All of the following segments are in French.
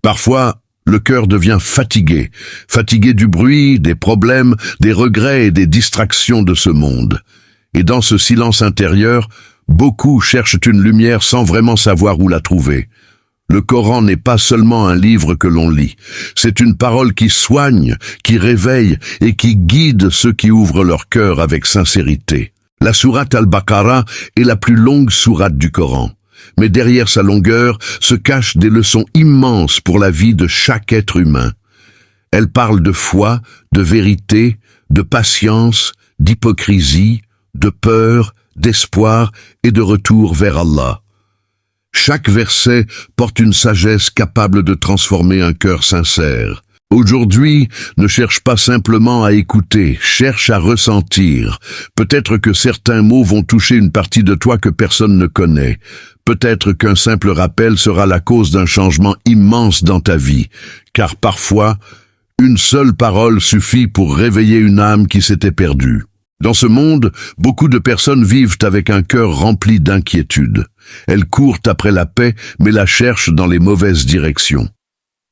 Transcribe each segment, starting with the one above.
Parfois, le cœur devient fatigué, fatigué du bruit, des problèmes, des regrets et des distractions de ce monde. Et dans ce silence intérieur, beaucoup cherchent une lumière sans vraiment savoir où la trouver. Le Coran n'est pas seulement un livre que l'on lit, c'est une parole qui soigne, qui réveille et qui guide ceux qui ouvrent leur cœur avec sincérité. La sourate Al-Baqarah est la plus longue sourate du Coran, mais derrière sa longueur se cachent des leçons immenses pour la vie de chaque être humain. Elle parle de foi, de vérité, de patience, d'hypocrisie, de peur, d'espoir et de retour vers Allah. Chaque verset porte une sagesse capable de transformer un cœur sincère. Aujourd'hui, ne cherche pas simplement à écouter, cherche à ressentir. Peut-être que certains mots vont toucher une partie de toi que personne ne connaît. Peut-être qu'un simple rappel sera la cause d'un changement immense dans ta vie. Car parfois, une seule parole suffit pour réveiller une âme qui s'était perdue. Dans ce monde, beaucoup de personnes vivent avec un cœur rempli d'inquiétude. Elles courent après la paix, mais la cherchent dans les mauvaises directions.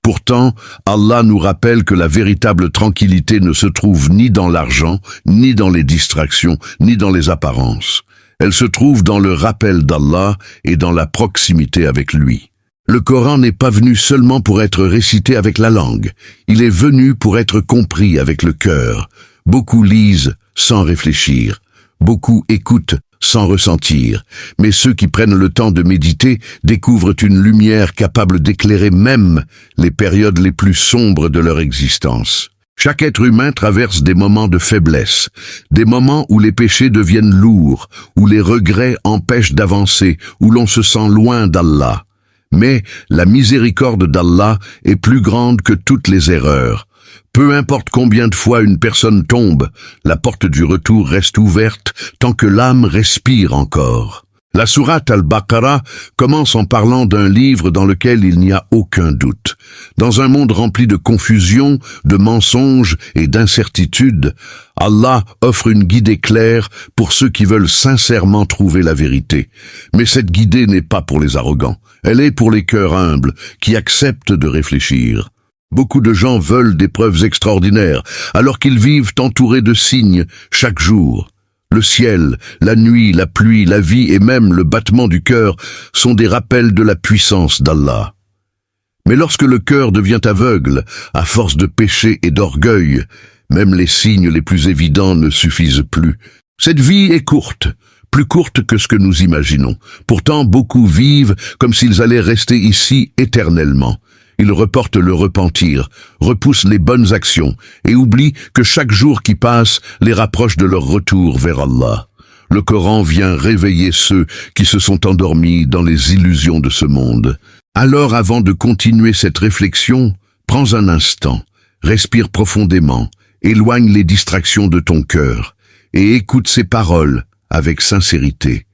Pourtant, Allah nous rappelle que la véritable tranquillité ne se trouve ni dans l'argent, ni dans les distractions, ni dans les apparences. Elle se trouve dans le rappel d'Allah et dans la proximité avec lui. Le Coran n'est pas venu seulement pour être récité avec la langue. Il est venu pour être compris avec le cœur. Beaucoup lisent sans réfléchir. Beaucoup écoutent sans ressentir. Mais ceux qui prennent le temps de méditer découvrent une lumière capable d'éclairer même les périodes les plus sombres de leur existence. Chaque être humain traverse des moments de faiblesse, des moments où les péchés deviennent lourds, où les regrets empêchent d'avancer, où l'on se sent loin d'Allah. Mais la miséricorde d'Allah est plus grande que toutes les erreurs. Peu importe combien de fois une personne tombe, la porte du retour reste ouverte tant que l'âme respire encore. La sourate Al-Baqarah commence en parlant d'un livre dans lequel il n'y a aucun doute. Dans un monde rempli de confusion, de mensonges et d'incertitudes, Allah offre une guidée claire pour ceux qui veulent sincèrement trouver la vérité. Mais cette guidée n'est pas pour les arrogants, elle est pour les cœurs humbles qui acceptent de réfléchir. Beaucoup de gens veulent des preuves extraordinaires, alors qu'ils vivent entourés de signes chaque jour. Le ciel, la nuit, la pluie, la vie et même le battement du cœur sont des rappels de la puissance d'Allah. Mais lorsque le cœur devient aveugle, à force de péché et d'orgueil, même les signes les plus évidents ne suffisent plus. Cette vie est courte, plus courte que ce que nous imaginons. Pourtant, beaucoup vivent comme s'ils allaient rester ici éternellement. Ils reportent le repentir, repoussent les bonnes actions et oublient que chaque jour qui passe les rapproche de leur retour vers Allah. Le Coran vient réveiller ceux qui se sont endormis dans les illusions de ce monde. Alors, avant de continuer cette réflexion, prends un instant, respire profondément, éloigne les distractions de ton cœur et écoute ces paroles avec sincérité.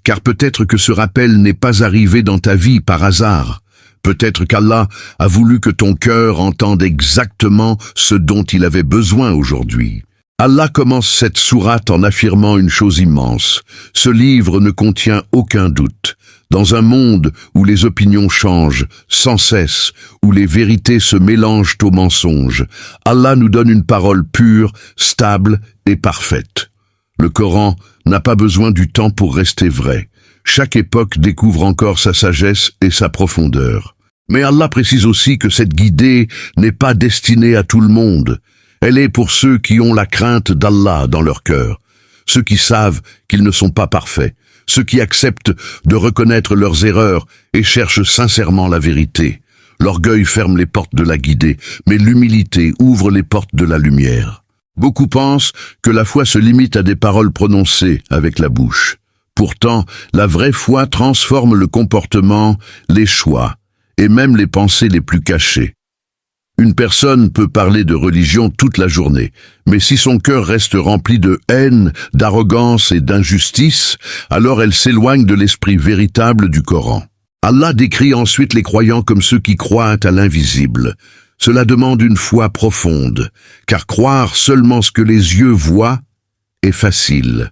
Car peut-être que ce rappel n'est pas arrivé dans ta vie par hasard. Peut-être qu'Allah a voulu que ton cœur entende exactement ce dont il avait besoin aujourd'hui. Allah commence cette sourate en affirmant une chose immense. Ce livre ne contient aucun doute. Dans un monde où les opinions changent sans cesse, où les vérités se mélangent aux mensonges, Allah nous donne une parole pure, stable et parfaite. Le Coran n'a pas besoin du temps pour rester vrai. Chaque époque découvre encore sa sagesse et sa profondeur. Mais Allah précise aussi que cette guidée n'est pas destinée à tout le monde. Elle est pour ceux qui ont la crainte d'Allah dans leur cœur, ceux qui savent qu'ils ne sont pas parfaits, ceux qui acceptent de reconnaître leurs erreurs et cherchent sincèrement la vérité. L'orgueil ferme les portes de la guidée, mais l'humilité ouvre les portes de la lumière. Beaucoup pensent que la foi se limite à des paroles prononcées avec la bouche. Pourtant, la vraie foi transforme le comportement, les choix et même les pensées les plus cachées. Une personne peut parler de religion toute la journée, mais si son cœur reste rempli de haine, d'arrogance et d'injustice, alors elle s'éloigne de l'esprit véritable du Coran. Allah décrit ensuite les croyants comme ceux qui croient à l'invisible. Cela demande une foi profonde, car croire seulement ce que les yeux voient est facile.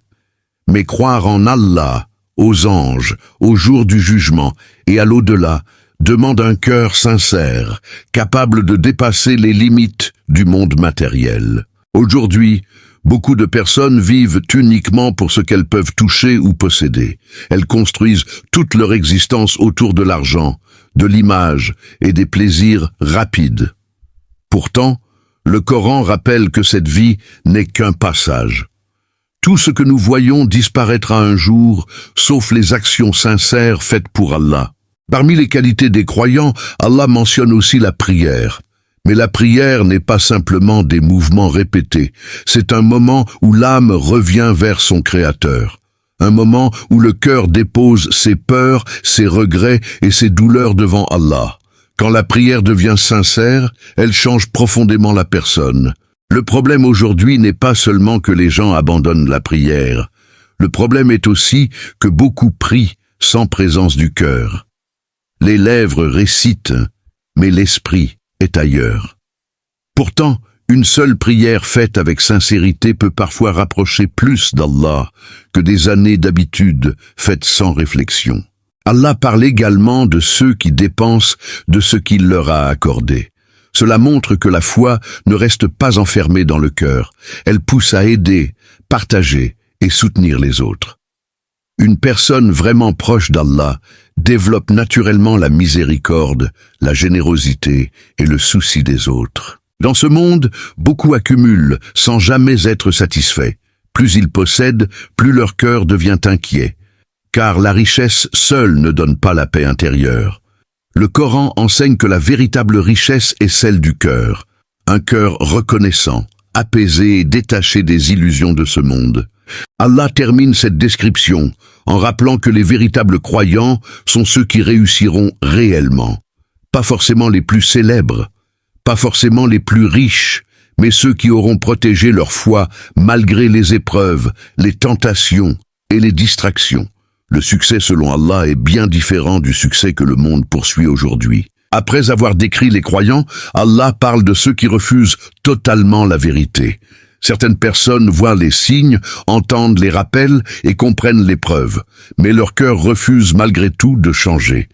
Mais croire en Allah, aux anges, au jour du jugement et à l'au-delà demande un cœur sincère, capable de dépasser les limites du monde matériel. Aujourd'hui, beaucoup de personnes vivent uniquement pour ce qu'elles peuvent toucher ou posséder. Elles construisent toute leur existence autour de l'argent, de l'image et des plaisirs rapides. Pourtant, le Coran rappelle que cette vie n'est qu'un passage. Tout ce que nous voyons disparaîtra un jour, sauf les actions sincères faites pour Allah. Parmi les qualités des croyants, Allah mentionne aussi la prière. Mais la prière n'est pas simplement des mouvements répétés. C'est un moment où l'âme revient vers son Créateur. Un moment où le cœur dépose ses peurs, ses regrets et ses douleurs devant Allah. Quand la prière devient sincère, elle change profondément la personne. Le problème aujourd'hui n'est pas seulement que les gens abandonnent la prière. Le problème est aussi que beaucoup prient sans présence du cœur. Les lèvres récitent, mais l'esprit est ailleurs. Pourtant, une seule prière faite avec sincérité peut parfois rapprocher plus d'Allah que des années d'habitude faites sans réflexion. Allah parle également de ceux qui dépensent de ce qu'il leur a accordé. Cela montre que la foi ne reste pas enfermée dans le cœur. Elle pousse à aider, partager et soutenir les autres. Une personne vraiment proche d'Allah développe naturellement la miséricorde, la générosité et le souci des autres. Dans ce monde, beaucoup accumulent sans jamais être satisfaits. Plus ils possèdent, plus leur cœur devient inquiet. Car la richesse seule ne donne pas la paix intérieure. Le Coran enseigne que la véritable richesse est celle du cœur. Un cœur reconnaissant, apaisé et détaché des illusions de ce monde. Allah termine cette description en rappelant que les véritables croyants sont ceux qui réussiront réellement. Pas forcément les plus célèbres, pas forcément les plus riches, mais ceux qui auront protégé leur foi malgré les épreuves, les tentations et les distractions. Le succès selon Allah est bien différent du succès que le monde poursuit aujourd'hui. Après avoir décrit les croyants, Allah parle de ceux qui refusent totalement la vérité. Certaines personnes voient les signes, entendent les rappels et comprennent les preuves, mais leur cœur refuse malgré tout de changer.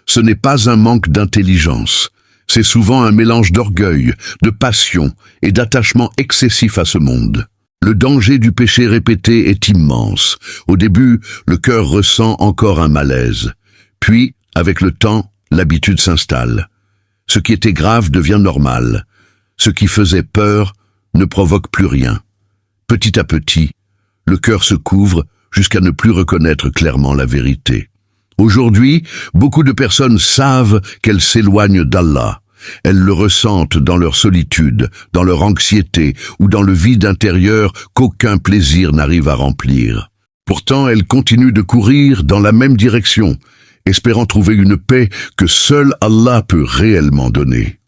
Ce n'est pas un manque d'intelligence. C'est souvent un mélange d'orgueil, de passion et d'attachement excessif à ce monde. Le danger du péché répété est immense. Au début, le cœur ressent encore un malaise. Puis, avec le temps, l'habitude s'installe. Ce qui était grave devient normal. Ce qui faisait peur ne provoque plus rien. Petit à petit, le cœur se couvre jusqu'à ne plus reconnaître clairement la vérité. Aujourd'hui, beaucoup de personnes savent qu'elles s'éloignent d'Allah. Elles le ressentent dans leur solitude, dans leur anxiété ou dans le vide intérieur qu'aucun plaisir n'arrive à remplir. Pourtant, elles continuent de courir dans la même direction, espérant trouver une paix que seul Allah peut réellement donner.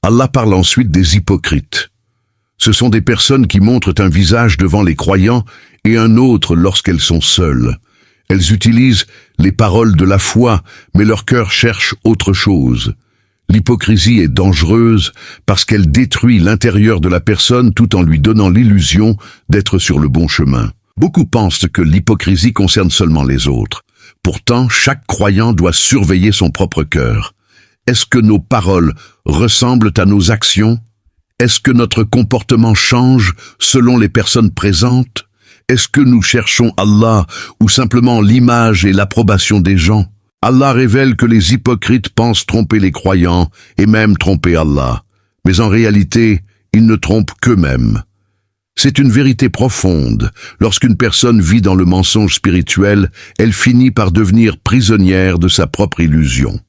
Allah parle ensuite des hypocrites. Ce sont des personnes qui montrent un visage devant les croyants et un autre lorsqu'elles sont seules. Elles utilisent les paroles de la foi, mais leur cœur cherche autre chose. L'hypocrisie est dangereuse parce qu'elle détruit l'intérieur de la personne tout en lui donnant l'illusion d'être sur le bon chemin. Beaucoup pensent que l'hypocrisie concerne seulement les autres. Pourtant, chaque croyant doit surveiller son propre cœur. Est-ce que nos paroles ressemblent à nos actions? Est-ce que notre comportement change selon les personnes présentes? Est-ce que nous cherchons Allah ou simplement l'image et l'approbation des gens? Allah révèle que les hypocrites pensent tromper les croyants et même tromper Allah. Mais en réalité, ils ne trompent qu'eux-mêmes. C'est une vérité profonde. Lorsqu'une personne vit dans le mensonge spirituel, elle finit par devenir prisonnière de sa propre illusion.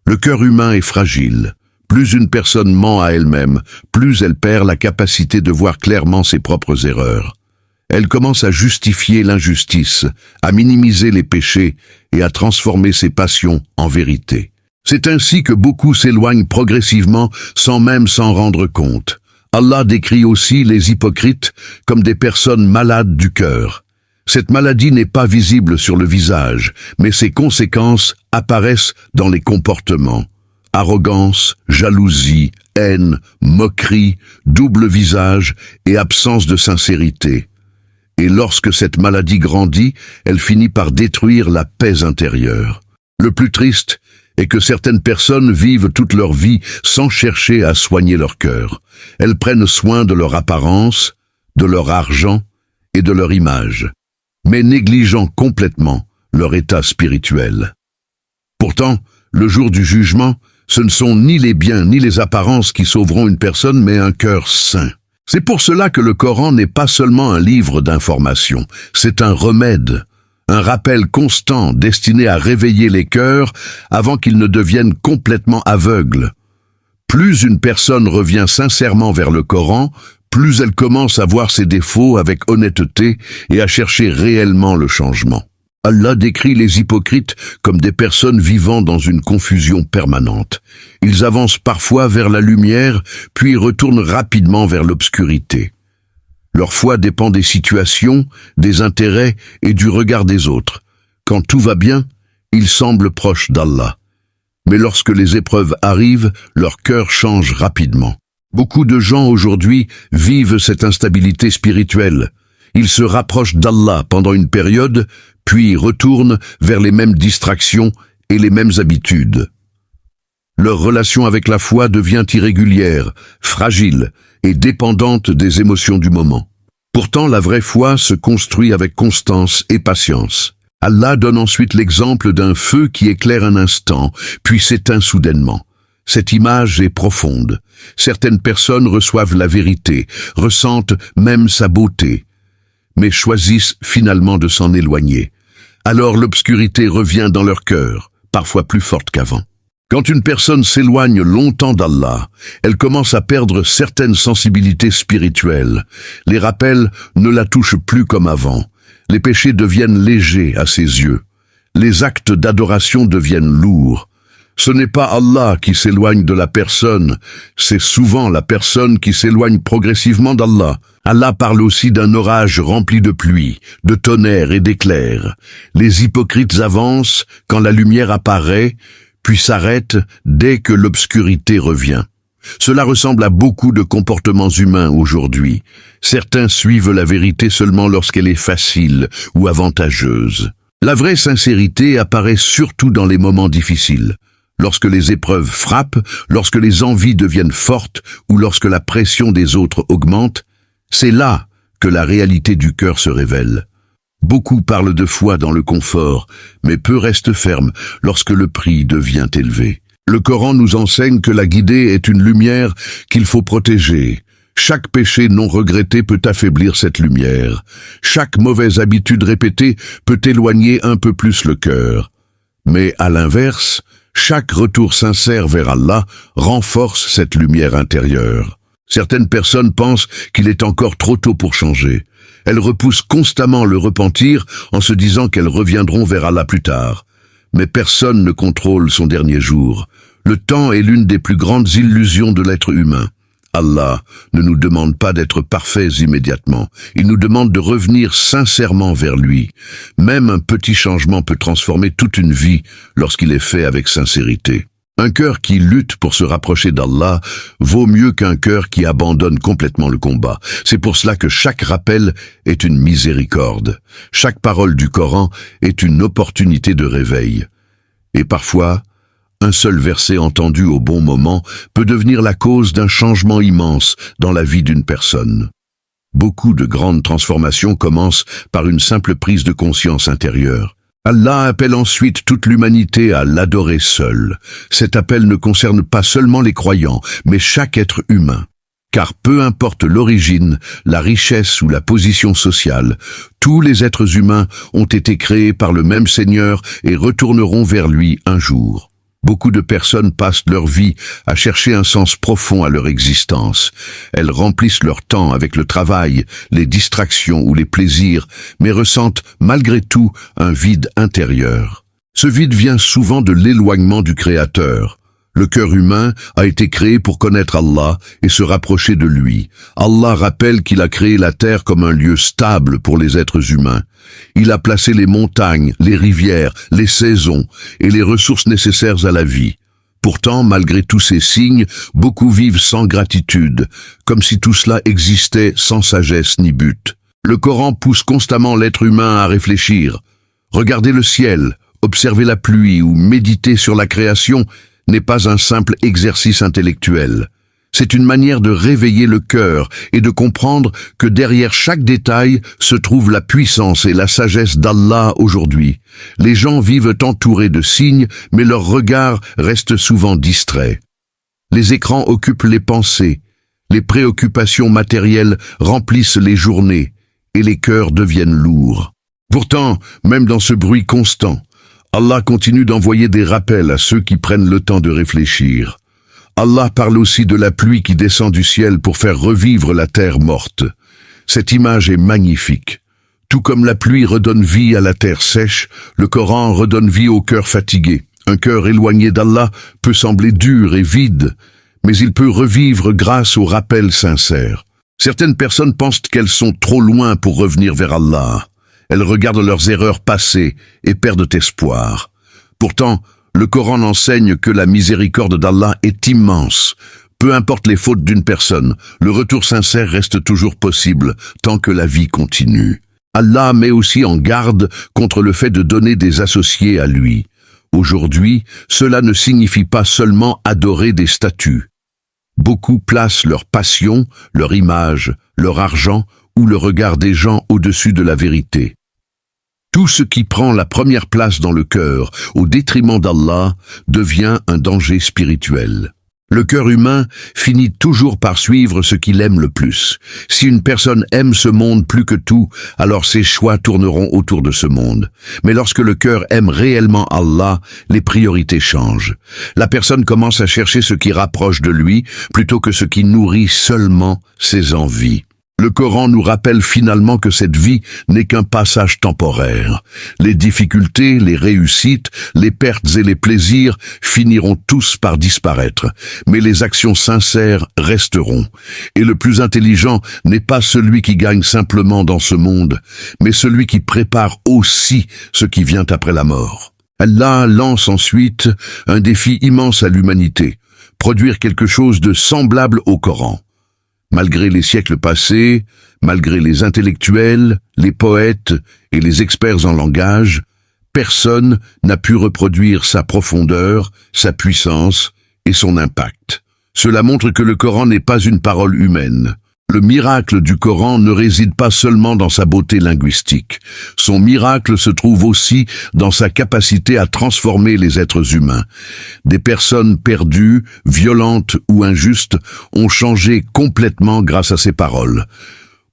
Le cœur humain est fragile. Plus une personne ment à elle-même, plus elle perd la capacité de voir clairement ses propres erreurs. Elle commence à justifier l'injustice, à minimiser les péchés et à transformer ses passions en vérité. C'est ainsi que beaucoup s'éloignent progressivement sans même s'en rendre compte. Allah décrit aussi les hypocrites comme des personnes malades du cœur. Cette maladie n'est pas visible sur le visage, mais ses conséquences apparaissent dans les comportements. Arrogance, jalousie, haine, moquerie, double visage et absence de sincérité. Et lorsque cette maladie grandit, elle finit par détruire la paix intérieure. Le plus triste et que certaines personnes vivent toute leur vie sans chercher à soigner leur cœur. Elles prennent soin de leur apparence, de leur argent et de leur image, mais négligeant complètement leur état spirituel. Pourtant, le jour du jugement, ce ne sont ni les biens ni les apparences qui sauveront une personne, mais un cœur saint. C'est pour cela que le Coran n'est pas seulement un livre d'information, c'est un remède, un rappel constant destiné à réveiller les cœurs avant qu'ils ne deviennent complètement aveugles. Plus une personne revient sincèrement vers le Coran, plus elle commence à voir ses défauts avec honnêteté et à chercher réellement le changement. Allah décrit les hypocrites comme des personnes vivant dans une confusion permanente. Ils avancent parfois vers la lumière, puis retournent rapidement vers l'obscurité. Leur foi dépend des situations, des intérêts et du regard des autres. Quand tout va bien, ils semblent proches d'Allah. Mais lorsque les épreuves arrivent, leur cœur change rapidement. Beaucoup de gens aujourd'hui vivent cette instabilité spirituelle. Ils se rapprochent d'Allah pendant une période, puis retournent vers les mêmes distractions et les mêmes habitudes. Leur relation avec la foi devient irrégulière, fragile et dépendante des émotions du moment. Pourtant, la vraie foi se construit avec constance et patience. Allah donne ensuite l'exemple d'un feu qui éclaire un instant, puis s'éteint soudainement. Cette image est profonde. Certaines personnes reçoivent la vérité, ressentent même sa beauté, mais choisissent finalement de s'en éloigner. Alors l'obscurité revient dans leur cœur, parfois plus forte qu'avant. Quand une personne s'éloigne longtemps d'Allah, elle commence à perdre certaines sensibilités spirituelles. Les rappels ne la touchent plus comme avant. Les péchés deviennent légers à ses yeux. Les actes d'adoration deviennent lourds. Ce n'est pas Allah qui s'éloigne de la personne, c'est souvent la personne qui s'éloigne progressivement d'Allah. Allah parle aussi d'un orage rempli de pluie, de tonnerre et d'éclairs. Les hypocrites avancent quand la lumière apparaît, puis s'arrêtent dès que l'obscurité revient. Cela ressemble à beaucoup de comportements humains aujourd'hui. Certains suivent la vérité seulement lorsqu'elle est facile ou avantageuse. La vraie sincérité apparaît surtout dans les moments difficiles. Lorsque les épreuves frappent, lorsque les envies deviennent fortes ou lorsque la pression des autres augmente, c'est là que la réalité du cœur se révèle. Beaucoup parlent de foi dans le confort, mais peu restent fermes lorsque le prix devient élevé. Le Coran nous enseigne que la guidée est une lumière qu'il faut protéger. Chaque péché non regretté peut affaiblir cette lumière. Chaque mauvaise habitude répétée peut éloigner un peu plus le cœur. Mais à l'inverse, chaque retour sincère vers Allah renforce cette lumière intérieure. Certaines personnes pensent qu'il est encore trop tôt pour changer. Elles repoussent constamment le repentir en se disant qu'elles reviendront vers Allah plus tard. Mais personne ne contrôle son dernier jour. Le temps est l'une des plus grandes illusions de l'être humain. Allah ne nous demande pas d'être parfaits immédiatement. Il nous demande de revenir sincèrement vers lui. Même un petit changement peut transformer toute une vie lorsqu'il est fait avec sincérité. Un cœur qui lutte pour se rapprocher d'Allah vaut mieux qu'un cœur qui abandonne complètement le combat. C'est pour cela que chaque rappel est une miséricorde. Chaque parole du Coran est une opportunité de réveil. Et parfois, un seul verset entendu au bon moment peut devenir la cause d'un changement immense dans la vie d'une personne. Beaucoup de grandes transformations commencent par une simple prise de conscience intérieure. Allah appelle ensuite toute l'humanité à l'adorer seul. Cet appel ne concerne pas seulement les croyants, mais chaque être humain. Car peu importe l'origine, la richesse ou la position sociale, tous les êtres humains ont été créés par le même Seigneur et retourneront vers lui un jour. Beaucoup de personnes passent leur vie à chercher un sens profond à leur existence. Elles remplissent leur temps avec le travail, les distractions ou les plaisirs, mais ressentent malgré tout un vide intérieur. Ce vide vient souvent de l'éloignement du Créateur. Le cœur humain a été créé pour connaître Allah et se rapprocher de lui. Allah rappelle qu'il a créé la terre comme un lieu stable pour les êtres humains. Il a placé les montagnes, les rivières, les saisons et les ressources nécessaires à la vie. Pourtant, malgré tous ces signes, beaucoup vivent sans gratitude, comme si tout cela existait sans sagesse ni but. Le Coran pousse constamment l'être humain à réfléchir. Regardez le ciel, Observer la pluie ou méditer sur la création n'est pas un simple exercice intellectuel. C'est une manière de réveiller le cœur et de comprendre que derrière chaque détail se trouve la puissance et la sagesse d'Allah aujourd'hui. Les gens vivent entourés de signes, mais leur regard reste souvent distrait. Les écrans occupent les pensées, les préoccupations matérielles remplissent les journées et les cœurs deviennent lourds. Pourtant, même dans ce bruit constant, Allah continue d'envoyer des rappels à ceux qui prennent le temps de réfléchir. Allah parle aussi de la pluie qui descend du ciel pour faire revivre la terre morte. Cette image est magnifique. Tout comme la pluie redonne vie à la terre sèche, le Coran redonne vie au cœur fatigué. Un cœur éloigné d'Allah peut sembler dur et vide, mais il peut revivre grâce au rappel sincère. Certaines personnes pensent qu'elles sont trop loin pour revenir vers Allah. Elles regardent leurs erreurs passées et perdent espoir. Pourtant, le Coran enseigne que la miséricorde d'Allah est immense. Peu importe les fautes d'une personne, le retour sincère reste toujours possible tant que la vie continue. Allah met aussi en garde contre le fait de donner des associés à lui. Aujourd'hui, cela ne signifie pas seulement adorer des statues. Beaucoup placent leur passion, leur image, leur argent ou le regard des gens au-dessus de la vérité. Tout ce qui prend la première place dans le cœur, au détriment d'Allah, devient un danger spirituel. Le cœur humain finit toujours par suivre ce qu'il aime le plus. Si une personne aime ce monde plus que tout, alors ses choix tourneront autour de ce monde. Mais lorsque le cœur aime réellement Allah, les priorités changent. La personne commence à chercher ce qui rapproche de lui, plutôt que ce qui nourrit seulement ses envies. Le Coran nous rappelle finalement que cette vie n'est qu'un passage temporaire. Les difficultés, les réussites, les pertes et les plaisirs finiront tous par disparaître, mais les actions sincères resteront. Et le plus intelligent n'est pas celui qui gagne simplement dans ce monde, mais celui qui prépare aussi ce qui vient après la mort. Allah lance ensuite un défi immense à l'humanité, produire quelque chose de semblable au Coran. Malgré les siècles passés, malgré les intellectuels, les poètes et les experts en langage, personne n'a pu reproduire sa profondeur, sa puissance et son impact. Cela montre que le Coran n'est pas une parole humaine. Le miracle du Coran ne réside pas seulement dans sa beauté linguistique. Son miracle se trouve aussi dans sa capacité à transformer les êtres humains. Des personnes perdues, violentes ou injustes ont changé complètement grâce à ces paroles.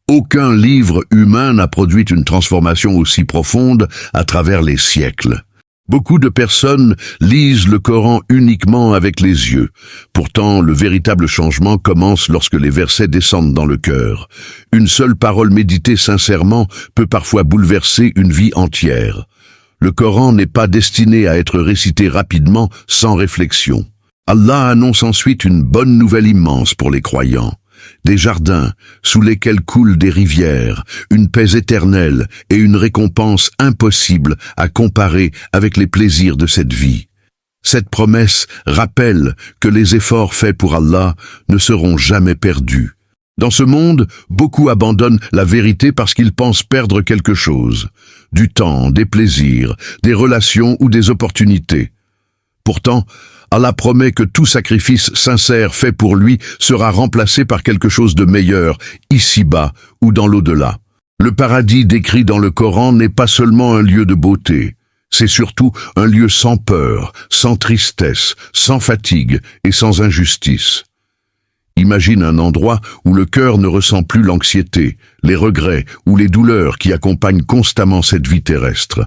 Aucun livre humain n'a produit une transformation aussi profonde à travers les siècles. Beaucoup de personnes lisent le Coran uniquement avec les yeux. Pourtant, le véritable changement commence lorsque les versets descendent dans le cœur. Une seule parole méditée sincèrement peut parfois bouleverser une vie entière. Le Coran n'est pas destiné à être récité rapidement, sans réflexion. Allah annonce ensuite une bonne nouvelle immense pour les croyants. Des jardins sous lesquels coulent des rivières, une paix éternelle et une récompense impossible à comparer avec les plaisirs de cette vie. Cette promesse rappelle que les efforts faits pour Allah ne seront jamais perdus. Dans ce monde, beaucoup abandonnent la vérité parce qu'ils pensent perdre quelque chose, du temps, des plaisirs, des relations ou des opportunités. Pourtant, Allah promet que tout sacrifice sincère fait pour lui sera remplacé par quelque chose de meilleur, ici-bas ou dans l'au-delà. Le paradis décrit dans le Coran n'est pas seulement un lieu de beauté, c'est surtout un lieu sans peur, sans tristesse, sans fatigue et sans injustice. Imagine un endroit où le cœur ne ressent plus l'anxiété, les regrets ou les douleurs qui accompagnent constamment cette vie terrestre.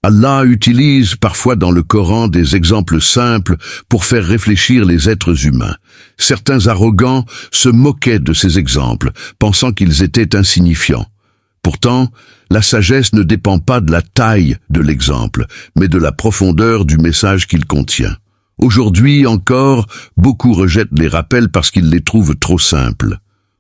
Allah utilise parfois dans le Coran des exemples simples pour faire réfléchir les êtres humains. Certains arrogants se moquaient de ces exemples, pensant qu'ils étaient insignifiants. Pourtant, la sagesse ne dépend pas de la taille de l'exemple, mais de la profondeur du message qu'il contient. Aujourd'hui encore, beaucoup rejettent les rappels parce qu'ils les trouvent trop simples.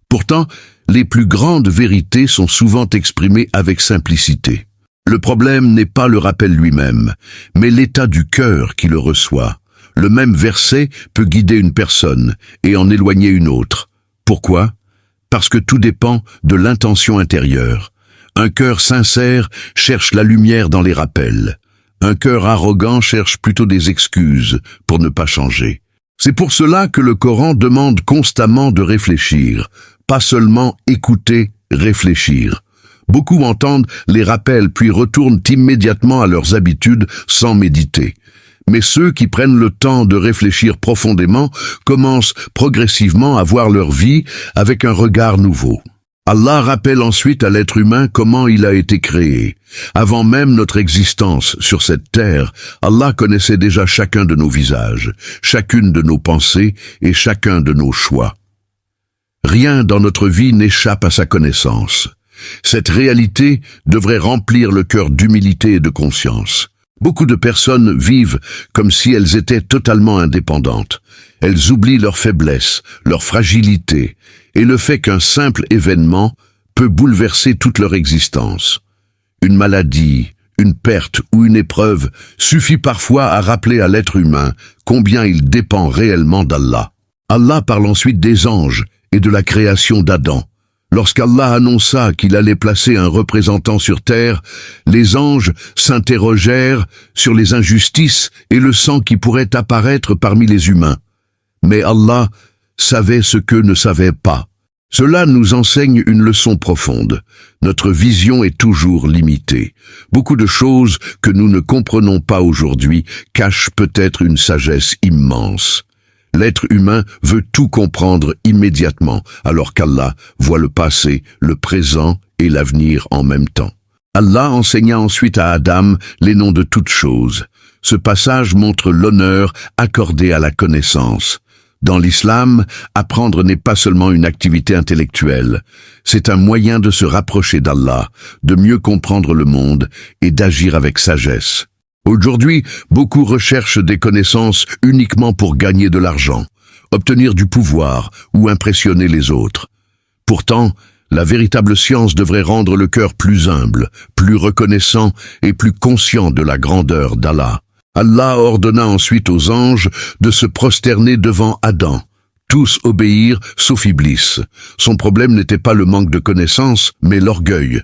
Pourtant, les plus grandes vérités sont souvent exprimées avec simplicité. Le problème n'est pas le rappel lui-même, mais l'état du cœur qui le reçoit. Le même verset peut guider une personne et en éloigner une autre. Pourquoi? Parce que tout dépend de l'intention intérieure. Un cœur sincère cherche la lumière dans les rappels. Un cœur arrogant cherche plutôt des excuses pour ne pas changer. C'est pour cela que le Coran demande constamment de réfléchir, pas seulement écouter, réfléchir. Beaucoup entendent les rappels puis retournent immédiatement à leurs habitudes sans méditer. Mais ceux qui prennent le temps de réfléchir profondément commencent progressivement à voir leur vie avec un regard nouveau. Allah rappelle ensuite à l'être humain comment il a été créé. Avant même notre existence sur cette terre, Allah connaissait déjà chacun de nos visages, chacune de nos pensées et chacun de nos choix. Rien dans notre vie n'échappe à sa connaissance. Cette réalité devrait remplir le cœur d'humilité et de conscience. Beaucoup de personnes vivent comme si elles étaient totalement indépendantes. Elles oublient leurs faiblesses, leur fragilité, et le fait qu'un simple événement peut bouleverser toute leur existence. Une maladie, une perte ou une épreuve suffit parfois à rappeler à l'être humain combien il dépend réellement d'Allah. Allah parle ensuite des anges et de la création d'Adam. Lorsqu'Allah annonça qu'il allait placer un représentant sur terre, les anges s'interrogèrent sur les injustices et le sang qui pourrait apparaître parmi les humains. Mais Allah savait ce qu'eux ne savaient pas. Cela nous enseigne une leçon profonde. Notre vision est toujours limitée. Beaucoup de choses que nous ne comprenons pas aujourd'hui cachent peut-être une sagesse immense. L'être humain veut tout comprendre immédiatement, alors qu'Allah voit le passé, le présent et l'avenir en même temps. Allah enseigna ensuite à Adam les noms de toutes choses. Ce passage montre l'honneur accordé à la connaissance. Dans l'islam, apprendre n'est pas seulement une activité intellectuelle, c'est un moyen de se rapprocher d'Allah, de mieux comprendre le monde et d'agir avec sagesse. Aujourd'hui, beaucoup recherchent des connaissances uniquement pour gagner de l'argent, obtenir du pouvoir ou impressionner les autres. Pourtant, la véritable science devrait rendre le cœur plus humble, plus reconnaissant et plus conscient de la grandeur d'Allah. Allah ordonna ensuite aux anges de se prosterner devant Adam. Tous obéirent, sauf Iblis. Son problème n'était pas le manque de connaissances, mais l'orgueil.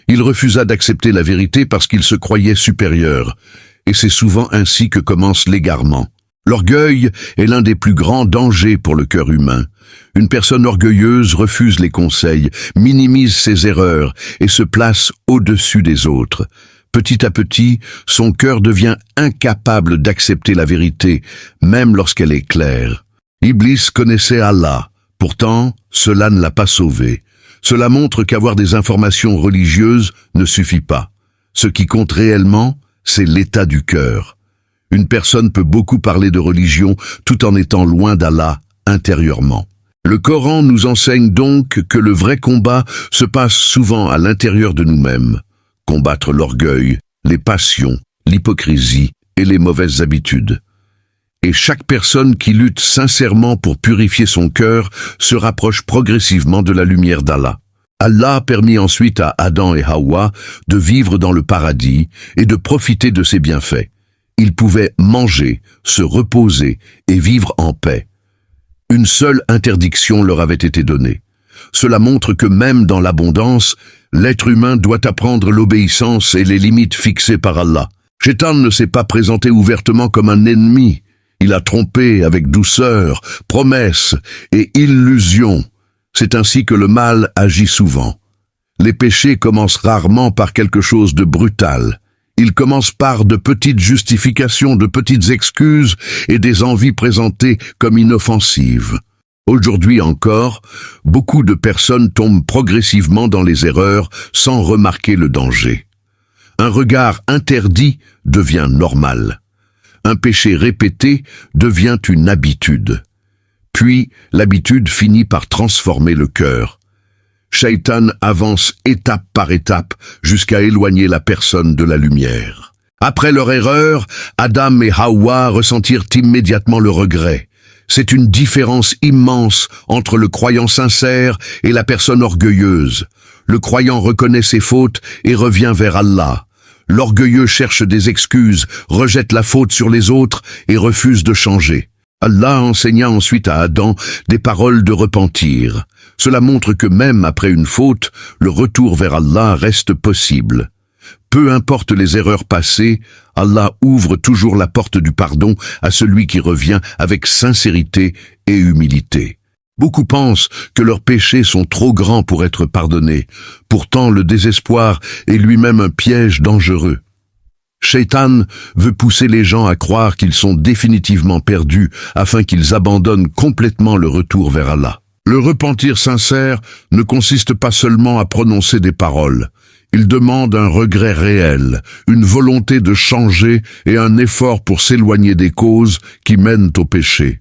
Il refusa d'accepter la vérité parce qu'il se croyait supérieur. Et c'est souvent ainsi que commence l'égarement. L'orgueil est l'un des plus grands dangers pour le cœur humain. Une personne orgueilleuse refuse les conseils, minimise ses erreurs et se place au-dessus des autres. Petit à petit, son cœur devient incapable d'accepter la vérité, même lorsqu'elle est claire. Iblis connaissait Allah. Pourtant, cela ne l'a pas sauvé. Cela montre qu'avoir des informations religieuses ne suffit pas. Ce qui compte réellement, c'est l'état du cœur. Une personne peut beaucoup parler de religion tout en étant loin d'Allah intérieurement. Le Coran nous enseigne donc que le vrai combat se passe souvent à l'intérieur de nous-mêmes. Combattre l'orgueil, les passions, l'hypocrisie et les mauvaises habitudes. Et chaque personne qui lutte sincèrement pour purifier son cœur se rapproche progressivement de la lumière d'Allah. Allah permit ensuite à Adam et Hawa de vivre dans le paradis et de profiter de ses bienfaits. Ils pouvaient manger, se reposer et vivre en paix. Une seule interdiction leur avait été donnée. Cela montre que même dans l'abondance, l'être humain doit apprendre l'obéissance et les limites fixées par Allah. Shaitan ne s'est pas présenté ouvertement comme un ennemi. Il a trompé avec douceur, promesses et illusions. C'est ainsi que le mal agit souvent. Les péchés commencent rarement par quelque chose de brutal. Ils commencent par de petites justifications, de petites excuses et des envies présentées comme inoffensives. Aujourd'hui encore, beaucoup de personnes tombent progressivement dans les erreurs sans remarquer le danger. Un regard interdit devient normal. Un péché répété devient une habitude. Puis, l'habitude finit par transformer le cœur. Shaitan avance étape par étape jusqu'à éloigner la personne de la lumière. Après leur erreur, Adam et Hawa ressentirent immédiatement le regret. C'est une différence immense entre le croyant sincère et la personne orgueilleuse. Le croyant reconnaît ses fautes et revient vers Allah. L'orgueilleux cherche des excuses, rejette la faute sur les autres et refuse de changer. Allah enseigna ensuite à Adam des paroles de repentir. Cela montre que même après une faute, le retour vers Allah reste possible. peu importe les erreurs passées, Allah ouvre toujours la porte du pardon à celui qui revient avec sincérité et humilité. Beaucoup pensent que leurs péchés sont trop grands pour être pardonnés. Pourtant, le désespoir est lui-même un piège dangereux. Shaitan veut pousser les gens à croire qu'ils sont définitivement perdus afin qu'ils abandonnent complètement le retour vers Allah. Le repentir sincère ne consiste pas seulement à prononcer des paroles. Il demande un regret réel, une volonté de changer et un effort pour s'éloigner des causes qui mènent au péché.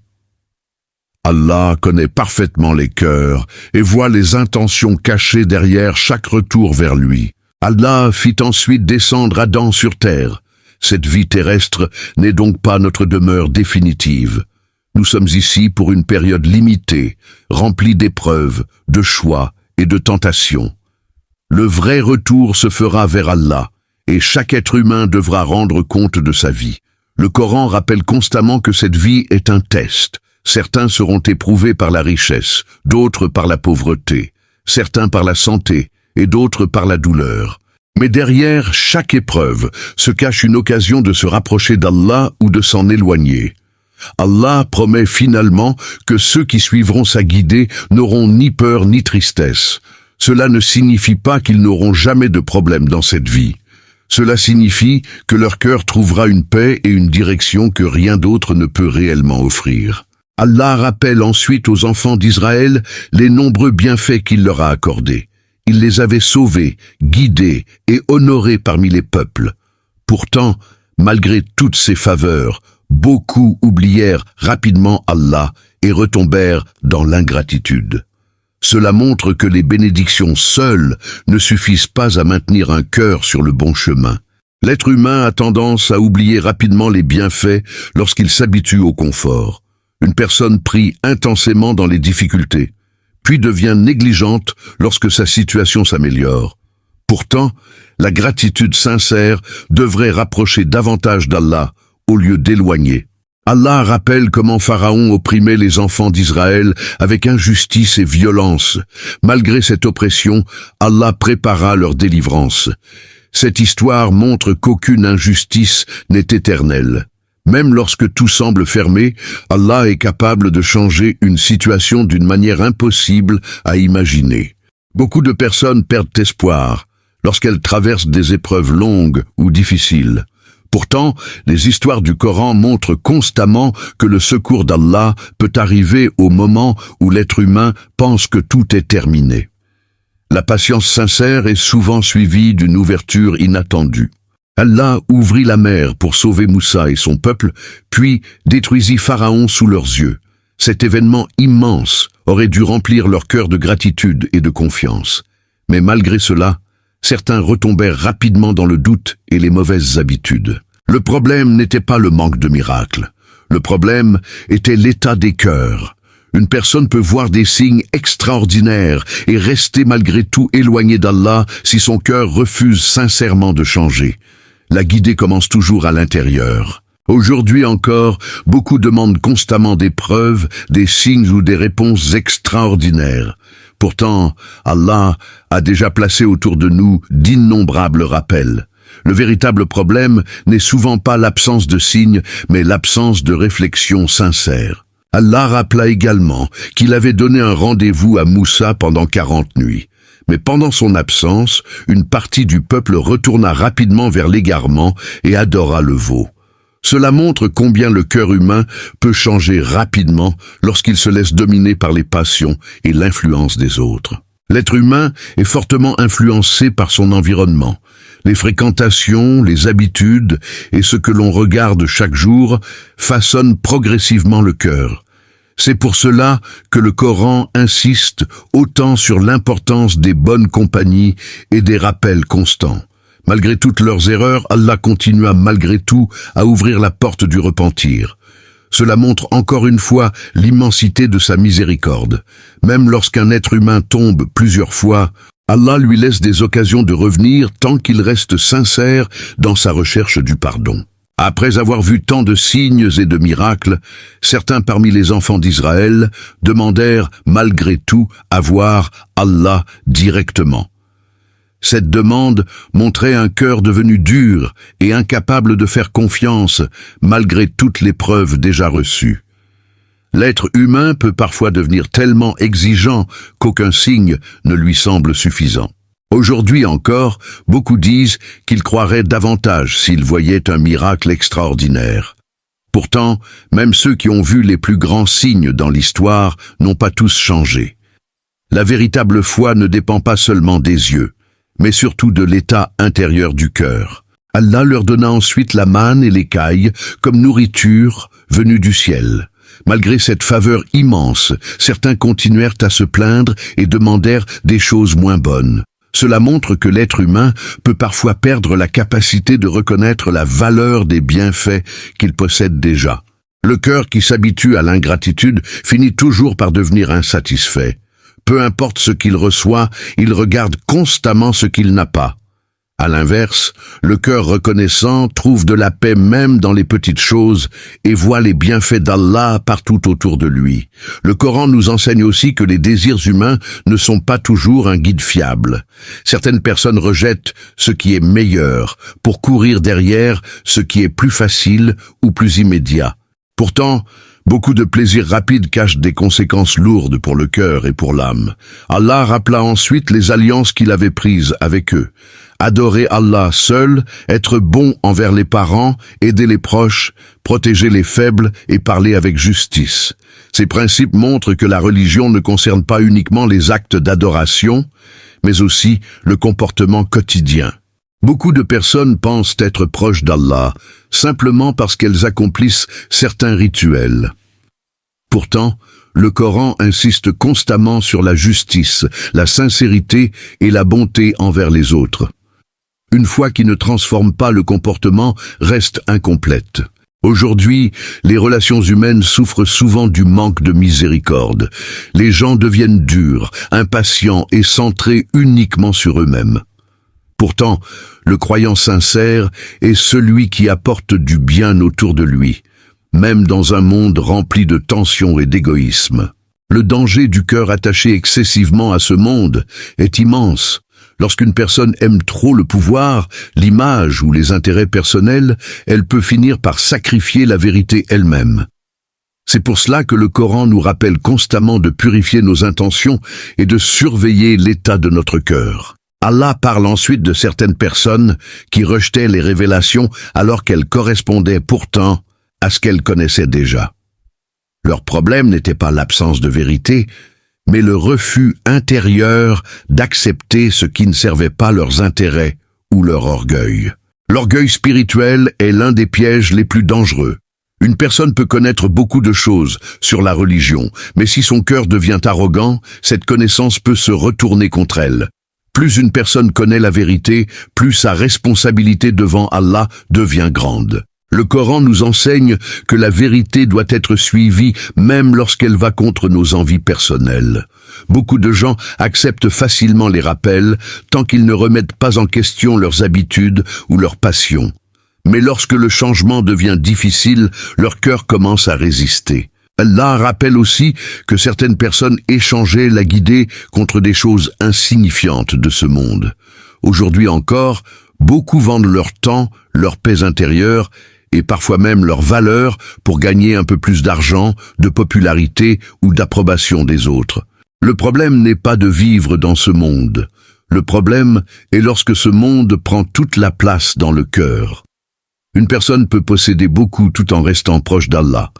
Allah connaît parfaitement les cœurs et voit les intentions cachées derrière chaque retour vers lui. Allah fit ensuite descendre Adam sur terre. Cette vie terrestre n'est donc pas notre demeure définitive. Nous sommes ici pour une période limitée, remplie d'épreuves, de choix et de tentations. Le vrai retour se fera vers Allah, et chaque être humain devra rendre compte de sa vie. Le Coran rappelle constamment que cette vie est un test. Certains seront éprouvés par la richesse, d'autres par la pauvreté, certains par la santé et d'autres par la douleur. Mais derrière chaque épreuve se cache une occasion de se rapprocher d'Allah ou de s'en éloigner. Allah promet finalement que ceux qui suivront sa guidée n'auront ni peur ni tristesse. Cela ne signifie pas qu'ils n'auront jamais de problème dans cette vie. Cela signifie que leur cœur trouvera une paix et une direction que rien d'autre ne peut réellement offrir. Allah rappelle ensuite aux enfants d'Israël les nombreux bienfaits qu'il leur a accordés. Il les avait sauvés, guidés et honorés parmi les peuples. Pourtant, malgré toutes ces faveurs, beaucoup oublièrent rapidement Allah et retombèrent dans l'ingratitude. Cela montre que les bénédictions seules ne suffisent pas à maintenir un cœur sur le bon chemin. L'être humain a tendance à oublier rapidement les bienfaits lorsqu'il s'habitue au confort. Une personne prie intensément dans les difficultés, puis devient négligente lorsque sa situation s'améliore. Pourtant, la gratitude sincère devrait rapprocher davantage d'Allah au lieu d'éloigner. Allah rappelle comment Pharaon opprimait les enfants d'Israël avec injustice et violence. Malgré cette oppression, Allah prépara leur délivrance. Cette histoire montre qu'aucune injustice n'est éternelle. Même lorsque tout semble fermé, Allah est capable de changer une situation d'une manière impossible à imaginer. Beaucoup de personnes perdent espoir lorsqu'elles traversent des épreuves longues ou difficiles. Pourtant, les histoires du Coran montrent constamment que le secours d'Allah peut arriver au moment où l'être humain pense que tout est terminé. La patience sincère est souvent suivie d'une ouverture inattendue. Allah ouvrit la mer pour sauver Moussa et son peuple, puis détruisit Pharaon sous leurs yeux. Cet événement immense aurait dû remplir leur cœur de gratitude et de confiance. Mais malgré cela, certains retombèrent rapidement dans le doute et les mauvaises habitudes. Le problème n'était pas le manque de miracles. Le problème était l'état des cœurs. Une personne peut voir des signes extraordinaires et rester malgré tout éloignée d'Allah si son cœur refuse sincèrement de changer. La guidée commence toujours à l'intérieur. Aujourd'hui encore, beaucoup demandent constamment des preuves, des signes ou des réponses extraordinaires. Pourtant, Allah a déjà placé autour de nous d'innombrables rappels. Le véritable problème n'est souvent pas l'absence de signes, mais l'absence de réflexion sincère. Allah rappela également qu'il avait donné un rendez-vous à Moussa pendant 40 nuits. Mais pendant son absence, une partie du peuple retourna rapidement vers l'égarement et adora le veau. Cela montre combien le cœur humain peut changer rapidement lorsqu'il se laisse dominer par les passions et l'influence des autres. L'être humain est fortement influencé par son environnement. Les fréquentations, les habitudes et ce que l'on regarde chaque jour façonnent progressivement le cœur. C'est pour cela que le Coran insiste autant sur l'importance des bonnes compagnies et des rappels constants. Malgré toutes leurs erreurs, Allah continua malgré tout à ouvrir la porte du repentir. Cela montre encore une fois l'immensité de sa miséricorde. Même lorsqu'un être humain tombe plusieurs fois, Allah lui laisse des occasions de revenir tant qu'il reste sincère dans sa recherche du pardon. Après avoir vu tant de signes et de miracles, certains parmi les enfants d'Israël demandèrent malgré tout à voir Allah directement. Cette demande montrait un cœur devenu dur et incapable de faire confiance malgré toutes les preuves déjà reçues. L'être humain peut parfois devenir tellement exigeant qu'aucun signe ne lui semble suffisant. Aujourd'hui encore, beaucoup disent qu'ils croiraient davantage s'ils voyaient un miracle extraordinaire. Pourtant, même ceux qui ont vu les plus grands signes dans l'histoire n'ont pas tous changé. La véritable foi ne dépend pas seulement des yeux, mais surtout de l'état intérieur du cœur. Allah leur donna ensuite la manne et l'écaille comme nourriture venue du ciel. Malgré cette faveur immense, certains continuèrent à se plaindre et demandèrent des choses moins bonnes. Cela montre que l'être humain peut parfois perdre la capacité de reconnaître la valeur des bienfaits qu'il possède déjà. Le cœur qui s'habitue à l'ingratitude finit toujours par devenir insatisfait. Peu importe ce qu'il reçoit, il regarde constamment ce qu'il n'a pas. À l'inverse, le cœur reconnaissant trouve de la paix même dans les petites choses et voit les bienfaits d'Allah partout autour de lui. Le Coran nous enseigne aussi que les désirs humains ne sont pas toujours un guide fiable. Certaines personnes rejettent ce qui est meilleur pour courir derrière ce qui est plus facile ou plus immédiat. Pourtant, beaucoup de plaisirs rapides cachent des conséquences lourdes pour le cœur et pour l'âme. Allah rappela ensuite les alliances qu'il avait prises avec eux. Adorer Allah seul, être bon envers les parents, aider les proches, protéger les faibles et parler avec justice. Ces principes montrent que la religion ne concerne pas uniquement les actes d'adoration, mais aussi le comportement quotidien. Beaucoup de personnes pensent être proches d'Allah, simplement parce qu'elles accomplissent certains rituels. Pourtant, le Coran insiste constamment sur la justice, la sincérité et la bonté envers les autres. Une foi qui ne transforme pas le comportement reste incomplète. Aujourd'hui, les relations humaines souffrent souvent du manque de miséricorde. Les gens deviennent durs, impatients et centrés uniquement sur eux-mêmes. Pourtant, le croyant sincère est celui qui apporte du bien autour de lui, même dans un monde rempli de tensions et d'égoïsme. Le danger du cœur attaché excessivement à ce monde est immense. Lorsqu'une personne aime trop le pouvoir, l'image ou les intérêts personnels, elle peut finir par sacrifier la vérité elle-même. C'est pour cela que le Coran nous rappelle constamment de purifier nos intentions et de surveiller l'état de notre cœur. Allah parle ensuite de certaines personnes qui rejetaient les révélations alors qu'elles correspondaient pourtant à ce qu'elles connaissaient déjà. Leur problème n'était pas l'absence de vérité, mais le refus intérieur d'accepter ce qui ne servait pas leurs intérêts ou leur orgueil. L'orgueil spirituel est l'un des pièges les plus dangereux. Une personne peut connaître beaucoup de choses sur la religion, mais si son cœur devient arrogant, cette connaissance peut se retourner contre elle. Plus une personne connaît la vérité, plus sa responsabilité devant Allah devient grande. Le Coran nous enseigne que la vérité doit être suivie même lorsqu'elle va contre nos envies personnelles. Beaucoup de gens acceptent facilement les rappels tant qu'ils ne remettent pas en question leurs habitudes ou leurs passions. Mais lorsque le changement devient difficile, leur cœur commence à résister. Allah rappelle aussi que certaines personnes échangeaient la guidée contre des choses insignifiantes de ce monde. Aujourd'hui encore, beaucoup vendent leur temps, leur paix intérieure et parfois même leur valeur pour gagner un peu plus d'argent, de popularité ou d'approbation des autres. Le problème n'est pas de vivre dans ce monde. Le problème est lorsque ce monde prend toute la place dans le cœur. Une personne peut posséder beaucoup tout en restant proche d'Allah.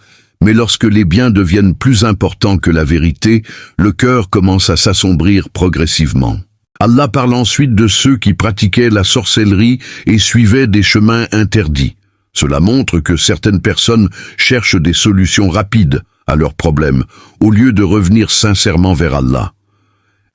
Mais lorsque les biens deviennent plus importants que la vérité, le cœur commence à s'assombrir progressivement. Allah parle ensuite de ceux qui pratiquaient la sorcellerie et suivaient des chemins interdits. Cela montre que certaines personnes cherchent des solutions rapides à leurs problèmes, au lieu de revenir sincèrement vers Allah.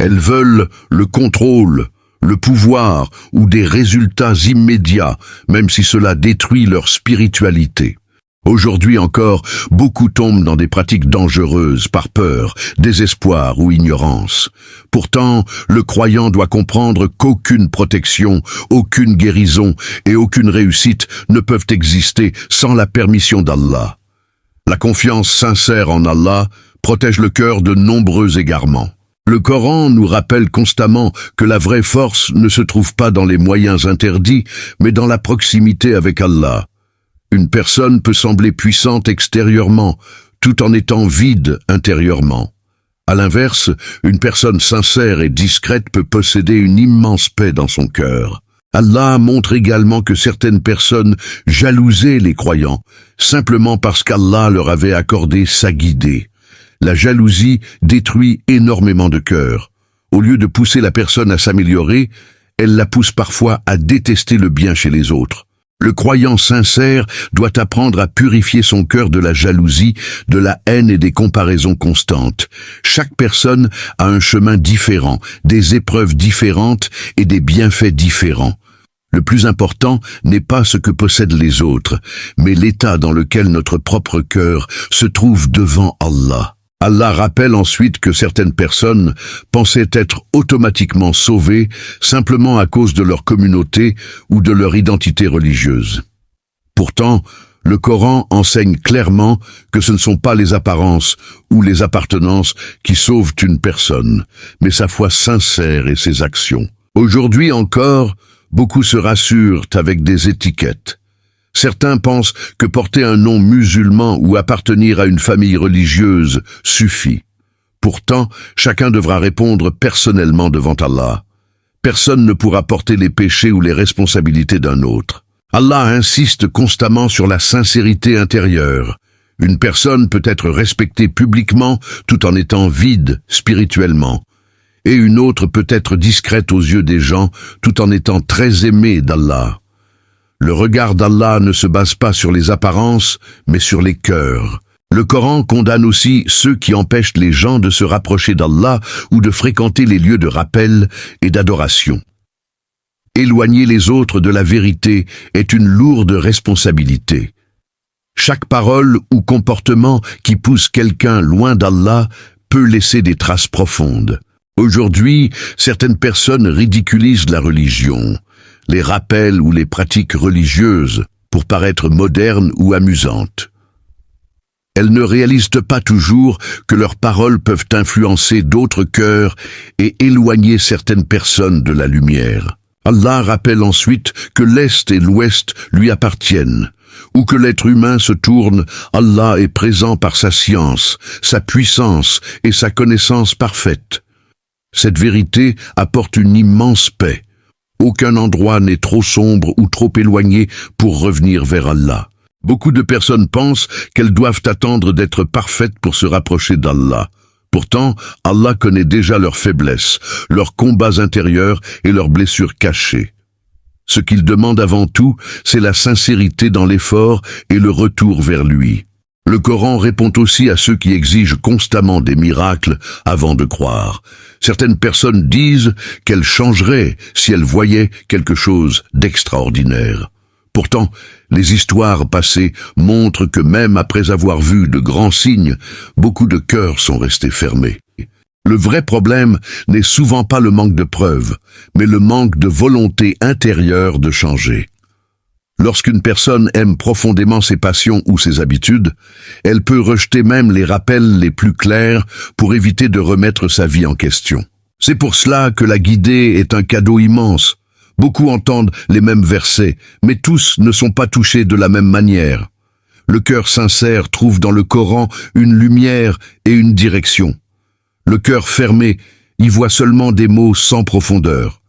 Elles veulent le contrôle, le pouvoir ou des résultats immédiats, même si cela détruit leur spiritualité. Aujourd'hui encore, beaucoup tombent dans des pratiques dangereuses par peur, désespoir ou ignorance. Pourtant, le croyant doit comprendre qu'aucune protection, aucune guérison et aucune réussite ne peuvent exister sans la permission d'Allah. La confiance sincère en Allah protège le cœur de nombreux égarements. Le Coran nous rappelle constamment que la vraie force ne se trouve pas dans les moyens interdits, mais dans la proximité avec Allah. Une personne peut sembler puissante extérieurement, tout en étant vide intérieurement. À l'inverse, une personne sincère et discrète peut posséder une immense paix dans son cœur. Allah montre également que certaines personnes jalousaient les croyants, simplement parce qu'Allah leur avait accordé sa guidée. La jalousie détruit énormément de cœurs. Au lieu de pousser la personne à s'améliorer, elle la pousse parfois à détester le bien chez les autres. Le croyant sincère doit apprendre à purifier son cœur de la jalousie, de la haine et des comparaisons constantes. Chaque personne a un chemin différent, des épreuves différentes et des bienfaits différents. Le plus important n'est pas ce que possèdent les autres, mais l'état dans lequel notre propre cœur se trouve devant Allah. Allah rappelle ensuite que certaines personnes pensaient être automatiquement sauvées simplement à cause de leur communauté ou de leur identité religieuse. Pourtant, le Coran enseigne clairement que ce ne sont pas les apparences ou les appartenances qui sauvent une personne, mais sa foi sincère et ses actions. Aujourd'hui encore, beaucoup se rassurent avec des étiquettes. Certains pensent que porter un nom musulman ou appartenir à une famille religieuse suffit. Pourtant, chacun devra répondre personnellement devant Allah. Personne ne pourra porter les péchés ou les responsabilités d'un autre. Allah insiste constamment sur la sincérité intérieure. Une personne peut être respectée publiquement tout en étant vide spirituellement. Et une autre peut être discrète aux yeux des gens tout en étant très aimée d'Allah. Le regard d'Allah ne se base pas sur les apparences, mais sur les cœurs. Le Coran condamne aussi ceux qui empêchent les gens de se rapprocher d'Allah ou de fréquenter les lieux de rappel et d'adoration. Éloigner les autres de la vérité est une lourde responsabilité. Chaque parole ou comportement qui pousse quelqu'un loin d'Allah peut laisser des traces profondes. Aujourd'hui, certaines personnes ridiculisent la religion, les rappels ou les pratiques religieuses pour paraître modernes ou amusantes. Elles ne réalisent pas toujours que leurs paroles peuvent influencer d'autres cœurs et éloigner certaines personnes de la lumière. Allah rappelle ensuite que l'Est et l'Ouest lui appartiennent. Où que l'être humain se tourne, Allah est présent par sa science, sa puissance et sa connaissance parfaite. Cette vérité apporte une immense paix. Aucun endroit n'est trop sombre ou trop éloigné pour revenir vers Allah. Beaucoup de personnes pensent qu'elles doivent attendre d'être parfaites pour se rapprocher d'Allah. Pourtant, Allah connaît déjà leurs faiblesses, leurs combats intérieurs et leurs blessures cachées. Ce qu'il demande avant tout, c'est la sincérité dans l'effort et le retour vers lui. Le Coran répond aussi à ceux qui exigent constamment des miracles avant de croire. Certaines personnes disent qu'elles changeraient si elles voyaient quelque chose d'extraordinaire. Pourtant, les histoires passées montrent que même après avoir vu de grands signes, beaucoup de cœurs sont restés fermés. Le vrai problème n'est souvent pas le manque de preuves, mais le manque de volonté intérieure de changer. Lorsqu'une personne aime profondément ses passions ou ses habitudes, elle peut rejeter même les rappels les plus clairs pour éviter de remettre sa vie en question. C'est pour cela que la guidée est un cadeau immense. Beaucoup entendent les mêmes versets, mais tous ne sont pas touchés de la même manière. Le cœur sincère trouve dans le Coran une lumière et une direction. Le cœur fermé y voit seulement des mots sans profondeur.